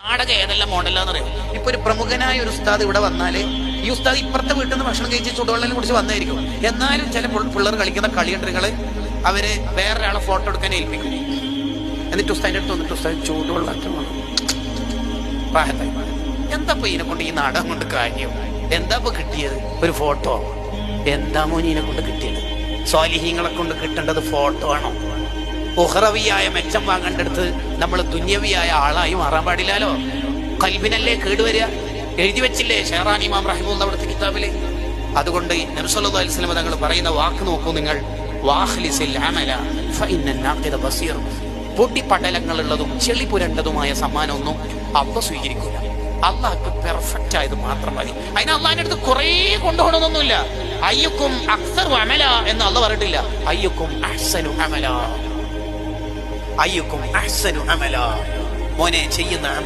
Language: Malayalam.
നാടകം ഏതെല്ലാം മോഡലാന്ന് അറിയാം. ഇപ്പൊ ഒരു പ്രമുഖനായ ഒരു ഉസ്താദ് ഇവിടെ വന്നാല് ഈ ഉസ്താദ് ഇപ്പുറത്തെ വീട്ടിൽ നിന്ന് ഭക്ഷണം കഴിച്ച് ചുടുവെള്ളം കുടിച്ച് വന്നായിരിക്കും. എന്നാലും ചില പിള്ളേർ കളിക്കുന്ന കളിയണ്ടറുകള് അവര് വേറൊരാളെ ഫോട്ടോ എടുക്കാൻ ഏൽപ്പിക്കും. എന്നിട്ട് ഉസ്താദിന്റെ അടുത്ത് വന്നിട്ട് ഉസ്താദ് ചൂടുവെള്ളം എന്താ ഇതിനെ കൊണ്ട് ഈ നാടകം കൊണ്ട് കാര്യം? എന്താ ഇപ്പൊ കിട്ടിയത്? ഒരു ഫോട്ടോ? എന്താ മോനിനെ കൊണ്ട് കിട്ടിയത്? സ്വാലിഹീങ്ങളെ കൊണ്ട് കിട്ടേണ്ടത് ഫോട്ടോ ആണോ? ഉഹ്റവിയായ മെച്ചം വാങ്ങേണ്ടടുത്ത് നമ്മൾ ദുന്യവിയായ ആളായി മാറാൻ പാടില്ലല്ലോ. കൽബിനല്ലേ കേടുവരിക? എഴുതി വെച്ചില്ലേ ഷെഹ്റാൻ ഇമാം റഹിമുള്ള അവിടുത്തെ കിതാബില്. അതുകൊണ്ട് നബി സല്ലല്ലാഹു അലൈഹി വസല്ലം തങ്ങൾ പറയുന്ന വാക്ക് നോക്കൂ നിങ്ങൾ, വാഖ്ലിസിൽ അമല ഫഇന്ന നാഖിദ ബസീർ. പൊട്ടിപ്പടലങ്ങളുള്ളതും ചെളി പുരണ്ടതുമായ സമ്മാനമൊന്നും അള്ളാഹ് സ്വീകരിക്കൂല. അള്ളാഹ്ക്ക് പെർഫെക്റ്റ് ആയത് മാത്രം മതി. അതിന് അള്ളാഹിന്റെ അടുത്ത് കുറെ കൊണ്ടുപോകണമെന്നൊന്നുമില്ല. അയ്യുക്കും അക്സറു അമല എന്ന് അള്ളാഹ് പറഞ്ഞിട്ടില്ല. അയ്യുക്കും അഹ്സനു അമല, അയ്യുക്കും അഹ്സനു അമല, മോനെ ചെയ്യുന്ന അമൽ